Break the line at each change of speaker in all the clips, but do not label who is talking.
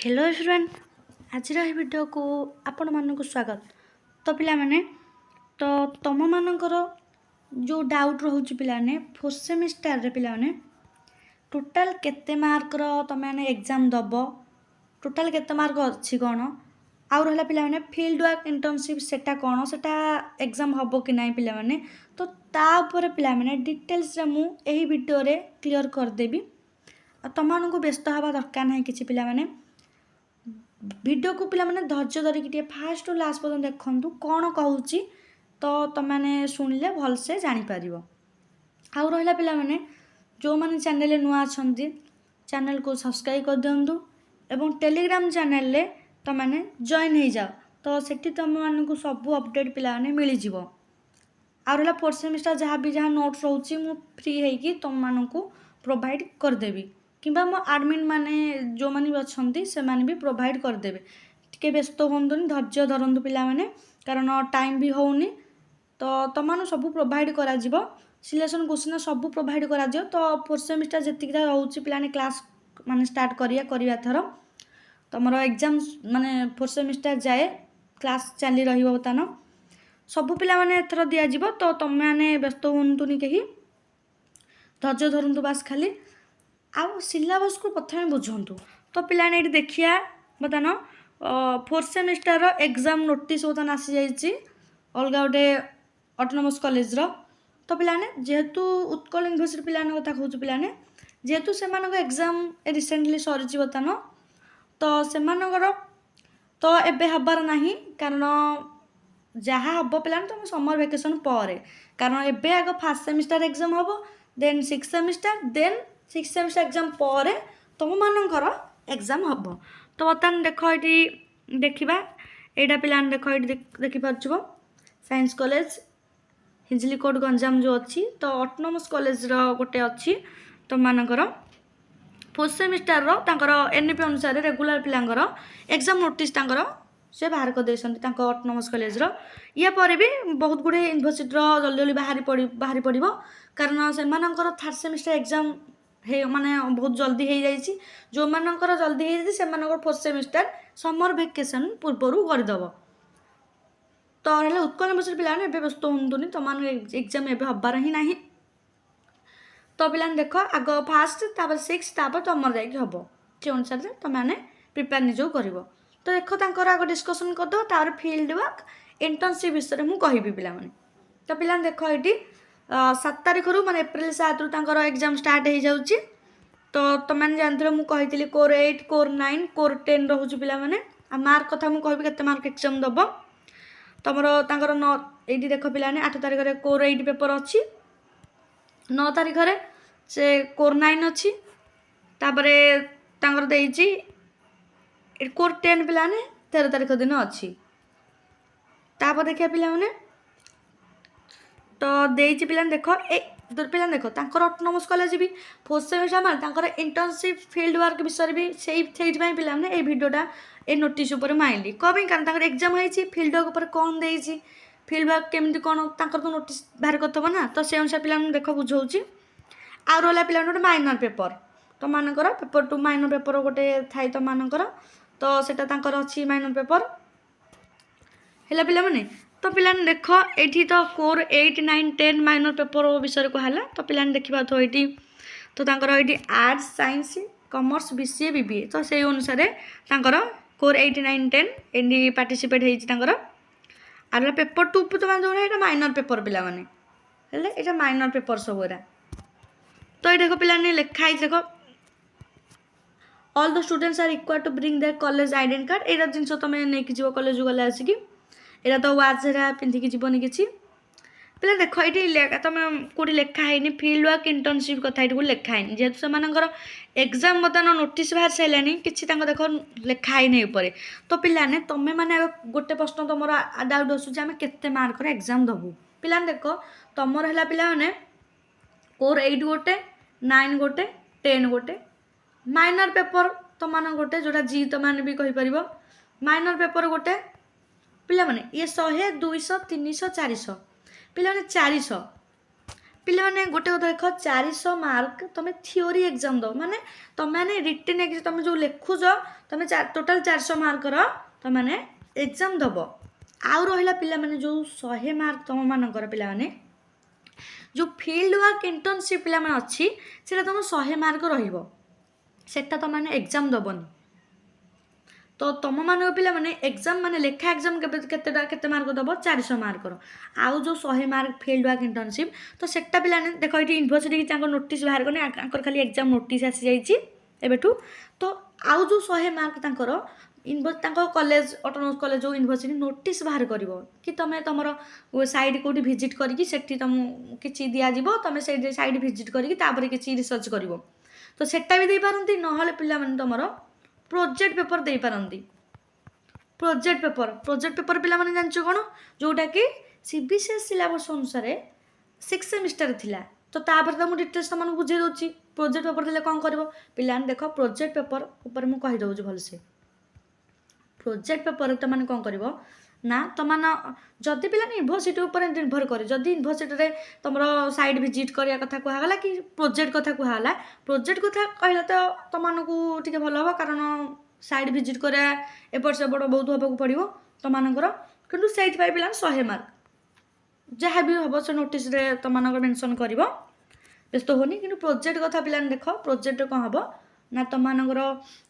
Hello everyone आज video को आपण मानक स्वागत। तो पिला माने तो तुम मानकर जो डाउट रोचे पिलाने फोर्थ सेमिस्टर रे पिला माने टोटाल केते मार्क रो तुम माने एग्जाम दब टोटाल केते मार्क अच्छी कौन आउ रहा पिला माने फील्ड वर्क इंटर्नशिप सेटा कौन सेटा एग्जाम हबो कि नहीं पिला माने तो ता ऊपर पिला माने डिटेल्स रे मु एही वीडियो रे क्लियर कर देबी। तुम मानक व्यस्त हवा दरकार नहीं किछि पिला माने वीडियो को पिला माने धैर्य धरिकी फास्ट टू लास्ट पर्यंत देखु कौन कहूँ तो तुमने शुणिले भलसे जापर। आउ रहा पिला माने जो माने चैनल नुआ अच्छा चैनल को सब्सक्राइब कर दिंतु एवं टेलीग्राम चैनल रे तुमने जॉइन हो जाओ तो सेठी तुम मानक सब अपडेट पिला माने मिल जिवो। आउ रहा फोर्थ सेमिस्टर जहाँ भी जहाँ नोट्स रोची मु फ्री होगी तुम मानक प्रोवाइड करदेवी किंबा मो आडमिन माने जो माने भी अच्छी से माने भी प्रोवाइड करदेवे। टिके व्यस्त हूँ धैर्य धरतु पिला माने कारण टाइम भी होनी तो तुम सब प्रोवाइड करा सिलेक्शन क्वेश्चन सब प्रोवाइड करा तो फोर्थ सेमिस्टर जी रोचे पिला क्लास माने स्टार्ट करिया थर तुम एग्जाम माने फोर्थ सेमिस्टर जाए क्लास चली रही सब पिला माने एथर दिज्व तो तुम मैंने व्यस्त हूँ कहीं धैर्य धरतु बास खाली आउ सिलेबस को प्रथम बुझंतु। तो पिलाने ये देखिया बर्तमान फोर्थ सेमिस्टर एग्जाम नोटिस बर्तमान आसी जाइए अलग गोटे ऑटोनोमस कॉलेज रो। तो पिलाने जेहेतु उत्कल यूनिवर्सिटी पिलाने कथा कहूँ पिलाने जेहेतु से एग्जाम रिसेंटली सरी बर्तमान तो से तो एबे हबार नहीं कारण जहाँ हम पिलाने तुम समर वेकेशन पर कारण एबे आग फास्ट सेमिस्टर एग्जाम हम then six semester then six semester exam पर तुम मानकर एग्जाम हम। तो बर्तमान देख ये देखा यहाँ पिला देख ये देखिपार साइंस कॉलेज हिंजलीकोट गंजाम जो अच्छी तो ऑटोनोमस कॉलेज गोटे अच्छी तुम मानकर फोर्थ सेमिस्टर एनईपी अनुसार रेगुलर पिलांकर एग्जाम नोटिस से बाहर कर ऑटोनोमस कॉलेज या पर भी बहुत गुड़े यूनिवर्सिटी जल्दी जल्दी बाहरी पड़ो कारण से थर्ड सेमिस्टर एग्जाम हे माने बहुत जल्दी हो जाइए जो मानकर जल्दी हो से फोर्थ सेमिस्टर समर वेकेशन पूर्वर करदेव। तो रहा उत्कल यूनिवर्सिटी पिलाने व्यस्त हूँ तुम एग्जाम एवं हबार ही ना तो पिलाने देख आग फास्ट तापर सिक्स तापर तुम जाम से अनुसार तुमने प्रिपेयर निज कर। तो देख तर आग डिस्कसन करदे तार फील्ड वर्क इंटर्नशिप विषय में कहबी पिला माने। तो पिलाने देख ये 7 तारीख रू माने एप्रिल 7 रू एग्जाम स्टार्ट हो जाऊँगी। तो तुमने जानते मुझे कही कोर 8 कोर 9 कोर 10 रोचे पिला माने मार्क कथा मुझे कहबी केते मार्क एग्जाम दब तुम ये देख पिलाने 8 तारीख रे कोर 8 पेपर अच्छी 9 तारीख रे से कोर 9 अच्छी तापरे कोर 10 पिलाने 13 तारीख दिन अच्छी तापर देखिए पिला माने तो देती पिला देख पिला देख ऑटोनोमस कॉलेज भी फोर्थ सेमिस्टर माने इंटर्नशिप फील्ड वर्क विषय भी से पिला ये भिडियोटा ये नोटिस उपर माइली कहीं कारण एग्जाम होती फील्ड वर्क उपर कौन देती फील्ड वर्क केमती कौन तो नोटिस बाहर करथब ना तो से अनुसार पिला देख बुझाऊँगी। आउ रहा पिला गोटे माइनर पेपर तो मानकर पेपर 2 माइनर पेपर गोटे थाए तो मानकर तो सेटा अच्छी माइनर पेपर है पिला माने। तो पिलाने देख ये तो कोर 8 9 10 माइनर पेपर विषय कहला तो पिलाने देखा तो ये तो ये arts science commerce BCA BBA तो से अनुसार कोर 8 9 10 ये पार्टिसिपेट होती आर पेपर 2 तो मैंने माइनर पेपर पिला माने ये माइनर पेपर सब तो ये देख पिलाने लिखाई देख all the students are required to bring their college identity card ये जिन तुम नहीं जीव कॉलेज गले आसिकी एरा तो वाच पिंधिकी जीवन किसी पिला देख ये तुम कौटी लिखाई फील्ड वर्क इंटर्नशिप कथा ये लिखाई जेहेतु से एग्जाम बर्तमान नोटिस बाहर सारा कि देख लिखाई उपर। तो पिलाने तुम्हें मैंने गोटे प्रश्न तुम डाउट आसूँ आम के मार्कर एग्जाम दबू पिलाने देख तुम है पिला मैंने कोर 8 गोटे 9 गोटे 10 गोटे माइनर पेपर तुम गोटे जोटा जी तुमने भी कहीपर माइनर पेपर गोटे पिला माने ये 100 200 300 400 पिला माने 400 ପିଲା ମାନେ ଗୋଟେ କଥା ଦେଖ 400 ମାର୍କ ତମେ থিওরি एग्जाम दो माने तमे माने रिटन एग्जाम तमे जो लेखुज तमे टोटल 400 मार्कर तमे माने एग्जाम दबो आउ रहिला पिला माने जो 100 मार्क तम मानकर पिला माने जो फील्ड वर्क इंटर्नशिप पिला माने अछि सेटा तम 100 मार्क रहिबो सेटा तम माने एग्जाम दबोनी तो तुम मान पिला माने एग्जाम माने लेखा एग्जाम केते मार्क दबो 400 मार्क आउ जो 100 मार्क फील्ड वर्क इंटर्नशिप तो सेटा पिला ने देखो ये यूनिवर्सिटी की नोटिस बाहर करने आंकर खाली एग्जाम नोटिस आसी जाइए एबेठू तो आउ जो 100 मार्क तांकर कॉलेज ऑटोनोमस कॉलेज जो यूनिवर्सिटी नोटिस बाहर करिवो कि तमे तमर साइड कोठी विजिट करिकि सेठी तुम किछि दिया जिवो तमे से साइड विजिट करिकि तापर किछि रिसर्च करिवो तो सेटा भी दे पारंती नहले पिला माने तमर प्रोजेक्ट पेपर दे पारंती प्रोजेक्ट पेपर पिला माने जानचो कोन जोटा कि सीबीएसई सिलेबस अनुसार 6 सेमिस्टर थिला तो तापर त मु डिटेल्स तमन बुझे दोची प्रोजेक्ट पेपर देले कोन करबो पिला ने देखो प्रोजेक्ट पेपर ऊपर मु कहि दउ भल से प्रोजेक्ट पेपर त माने कोन करबो ना तमान जदि पिला यूनिवर्सिटी ऊपर निर्भर करे जदि यूनिवर्सिटी रे तमरो साइड विजिट करिया कथा कुहा गला कि प्रोजेक्ट कथा कुहा गला प्रोजेक्ट कथा कहला तो तमान को टिके भल हो कारण साइड विजिट करा एपट से बड़ बहुत होबा को पड़िबो तमानकर किंतु सेहि पाइ पिला 100 मार्क जहाँ भी हम से नोटिस रे तमानक मेंशन करिवो व्यस्त होनी किंतु प्रोजेक्ट कथा पिला देखो प्रोजेक्ट कौन हम ना तमानकर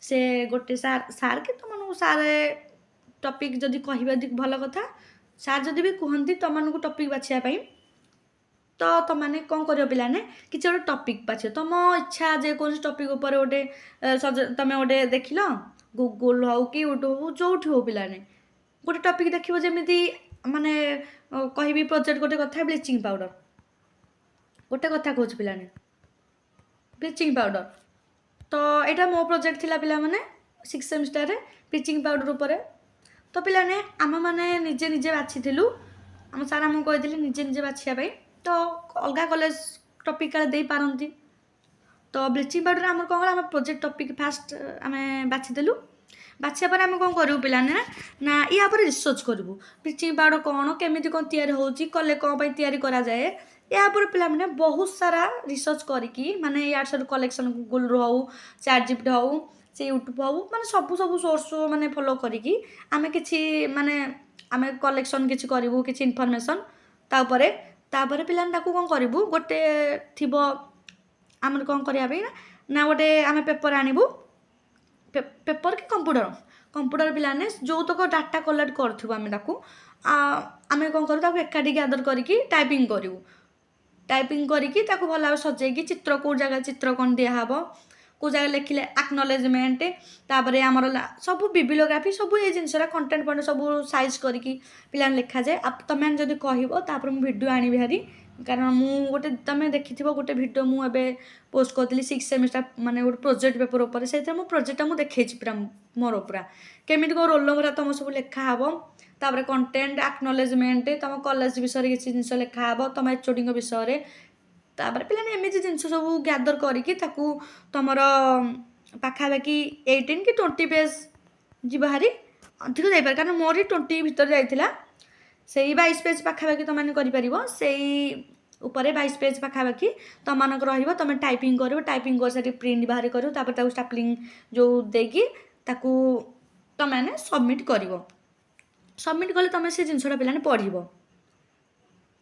से गोटे सार के तमन सार टॉपिक जदि कहबे भल कथा सार जदि भी कहती तमन को टॉपिक बाछिया पाई तो तमाने कौन करियो पिला ने किछि गोटे टॉपिक बाछियो तुम इच्छा जे कौन टॉपिक ऊपर गोटे तमे गोटे देखिलो गूगल हो कि यूट्यूब हो जोठी हो पिला ने गोटे टॉपिक देखिबो जेमिति माने कहबी प्रोजेक्ट गोटे कथा ब्लीचिंग पाउडर गोटे कथा कहूँ पिला ने ब्लीचिंग पाउडर तो एटा मो प्रोजेक्ट थिला पिला माने 6 सेमिस्टर रे ब्लीचिंग पाउडर ऊपर तो पिला ने आम मैंने निजे निजे बाछी आम सार आमको कही निजे निजे बाछिया तो अलग कॉलेज टॉपिक दे पारती तो ब्लीचिंग पाउडर आम कौन आम प्रोजेक्ट टॉपिक फास्ट आम बाछीदेलु बाछिया पर आम कौन करूँ पिला ना या पर रिसर्च करूँ ब्लीचिंग पाउडर कौन केमी कौन तैयारी होची कले कौन तैयारी करा जाए या पर पिला माने बहुत सारा रिसर्च करिकी माने यार सब कलेक्शन गूगल रो हो चैटजीपीटी हो से यूट्यूब हो माने सब सोर्स माने फॉलो करिकी आमे किछि माने आमे कलेक्शन किछि करिवु किछि इन्फॉर्मेशन तापरे पिलान ताकू कोन करिवु गोटे थिबो आमर कोन करिया बे ना गोटे आमे पेपर आनिबु पेपर कि कंप्यूटर पिलाने जो तक डाटा कलेक्ट करथुबो आमे ताकू आमे कोन करू ताकू एकाडी गैदर करिकी टाइपिंग करिकी ताकू भला सजेकी चित्र को जगह चित्र कोन दिया हबो को जगह लिखिले एक्नॉलेजमेंट तापरे हमर सब बिबिलियोग्राफी सब ये जिनसरा कंटेंट पॉइंट सब साइज करिकी पिलान लिखा जाए आप तमें जदि कहबो तापर मु वीडियो आनी बिहारी कारण मु गोटे तमे देखिथिबो गोटे वीडियो मु एबे पोस्ट करतली 6 सेमिस्टर माने गोटे प्रोजेक्ट पेपर ऊपर सेते मु प्रोजेक्ट मु देखैछि पूरा मोर पूरा केमिति को रोल नंबर तम सब लिखा हबो तापर कंटेंट एक्नॉलेजमेंट तम कॉलेज विषय किछि जिनस लिखा हबो तम एचओडी को विषय तापर पिलाने एमि जिनस सब गैदर करिकी ताकू तमर पाखापाखि 18 कि 20 पेज जीवाहारी अधिक जाइपर कारण मोर 20 भीतर जाइथिला सेही 22 पेज पाखापाखि तमाने करि परिबो सेही ऊपर 22 पेज पाखापाखि तमानक रहिबो तमे टाइपिंग करिवो टाइपिंग कर सारी प्रिंट बाहर करिवो तापर ताकू स्टापलिंग जो देकी ताकू तमाने सबमिट करिवो सबमिट कले तमे से जिनसटा पिलाने पढिबो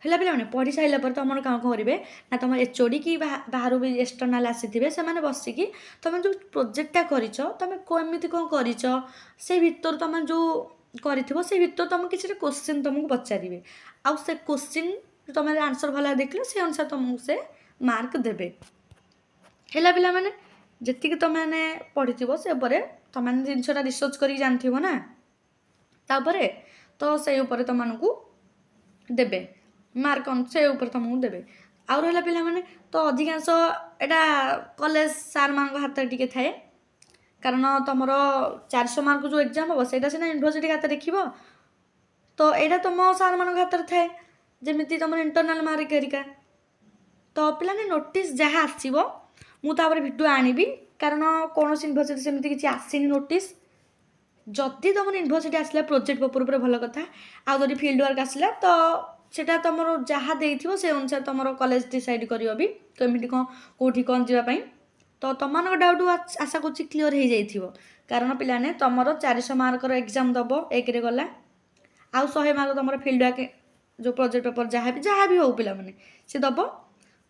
हेला पिला माने पढ़ी साइला पर तुम कौन करेंगे ना तुम एचओडी कि बाहर भी एक्सटर्नाल आसी से बसिकी तुम जो प्रोजेक्टा कर तुम कमी कौन कर से भीतर तुम जो कर से भीतर तुम किसी क्वेश्चन तुमको पचारे आउ से क्वेश्चन तुम आंसर भला देख से अनुसार तुमको से मार्क देवे हेला पिला माने जी तुम पढ़ी से तुम जिनसा रिसर्च कर जानथिबो ना तापर तो से ऊपर तुमको देवे मार्क से ऊपर तुमको देवे आउ रहा पिला माने तो अधिकांश एटा कॉलेज सार मान हाथ टिके थाए कारण तुम 400 मार्क जो एग्जाम हम से सीना यूनिवर्सिटी हाथ देखिब तो यहाँ तुम सार मान हाथ थाए जमी तुम इंटरनाल मार्क हेरिका तो पिलाने नोटिस जहाँ आसो मुझे भिडियो आनिबी कारण कौन यूनिवर्सिटी सेमती किसी आसनी नोटिस जदि तुम यूनिवर्सिटी आसला प्रोजेक्ट पेपर भल कथा आदि फील्ड वर्क आसला तो সেটা ତମର ଯାହା ଦେଇଥିବ ସେ ଅନୁସାରେ ତମର କଲେଜ ଡିସାଇଡ୍ କରିବ ବି କେମିତି କ'ଣ କେଉଁଠି କ'ଣ ଯିବା ପାଇଁ। ତ ତମମାନଙ୍କ ଡାଉଟ୍ ଆଶା କରୁଛି କ୍ଲିଅର୍ ହେଇଯାଇଥିବ। କାରଣ ପିଲାମାନେ ତମର 400 ମାର୍କର ଏକ୍ଜାମ୍ ଦେବ, ଏକରେ ଗଲା, ଆଉ 100 ମାର୍କ ତମର ଫିଲ୍ଡବ୍ୟାକ୍ ଯେଉଁ ପ୍ରୋଜେକ୍ଟ ପେପର ଯାହା ବି ହେଉ ପିଲାମାନେ ସେ ଦେବ।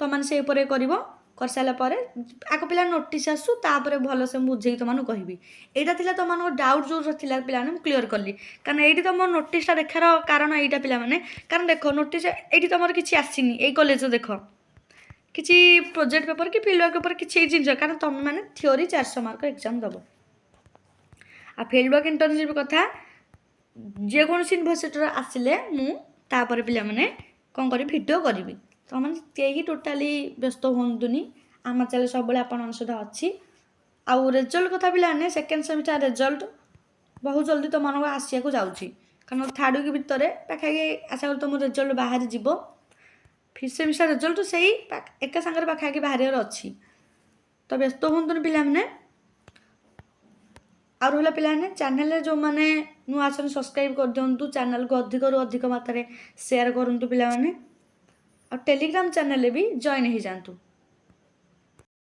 ତମମାନେ ସେ ଉପରେ କରିବ। କରିସାରିଲା ପରେ ଆଗ ପିଲା ନୋଟିସ୍ ଆସୁ, ତାପରେ ଭଲସେ ମୁଁ ବୁଝେଇକି ତମମାନଙ୍କୁ କହିବି। ଏଇଟା ଥିଲା ତମମାନଙ୍କ ଡାଉଟ୍ ଯେଉଁ ଥିଲା ପିଲାମାନେ, ମୁଁ କ୍ଲିଅର୍ କଲି। କାରଣ ଏଇଠି ତମ ନୋଟିସ୍ଟା ଦେଖାର କାରଣ ଏଇଟା ପିଲାମାନେ, କାରଣ ଦେଖ ନୋଟିସ୍ ଏଇଠି ତମର କିଛି ଆସିନି ଏଇ କଲେଜରେ, ଦେଖ କିଛି ପ୍ରୋଜେକ୍ଟ ପେପର କି ଫିଲ୍ଡବ୍ୟାକ୍ ପେପର କିଛି ଏଇ ଜିନିଷ, କାରଣ ତମେମାନେ ଥିଓରି 400 ମାର୍କ ଏକ୍ଜାମ୍ ଦେବ। ଆଉ ଫିଲ୍ଡବ୍ୟାକ୍ ଇଣ୍ଟର୍ନସିପ୍ କଥା ଯେକୌଣସି ୟୁନିଭର୍ସିଟିର ଆସିଲେ ମୁଁ ତାପରେ ପିଲାମାନେ କ'ଣ କରିବି, ଭିଡ଼ିଓ କରିବି। ତମମାନେ କେହି ଟୋଟାଲି ବ୍ୟସ୍ତ ହୁଅନ୍ତୁନି, ଆମ ଚ୍ୟାନେଲ୍ ସବୁବେଳେ ଆପଣମାନଙ୍କ ସହିତ ଅଛି। ଆଉ ରେଜଲ୍ଟ କଥା ପିଲାମାନେ, ସେକେଣ୍ଡ ସେମିଷ୍ଟାର ରେଜଲ୍ଟ ବହୁତ ଜଲ୍ଦି ତମମାନଙ୍କୁ ଆସିବାକୁ ଯାଉଛି। କାରଣ 3rd ୱିକ୍ ଭିତରେ ପାଖାପାଖି ଆଶା କରୁ ତମ ରେଜଲ୍ଟ ବାହାରି ଯିବ। 5th ସେମିଷ୍ଟାର ରେଜଲ୍ଟ ସେଇ ଏକା ସାଙ୍ଗରେ ପାଖାପାଖି ବାହାରିବାର ଅଛି। ତ ବ୍ୟସ୍ତ ହୁଅନ୍ତୁନି ପିଲାମାନେ। ଆଉ ରହିଲା ପିଲାମାନେ, ଚ୍ୟାନେଲରେ ଯେଉଁମାନେ ନୂଆ ଅଛନ୍ତି ସବସ୍କ୍ରାଇବ୍ କରିଦିଅନ୍ତୁ। ଚ୍ୟାନେଲକୁ ଅଧିକରୁ ଅଧିକ ମାତ୍ରାରେ ସେୟାର କରନ୍ତୁ ପିଲାମାନେ। ଆଉ ଟେଲିଗ୍ରାମ ଚ୍ୟାନେଲରେ ବି ଜଏନ୍ ହେଇଯାଆନ୍ତୁ।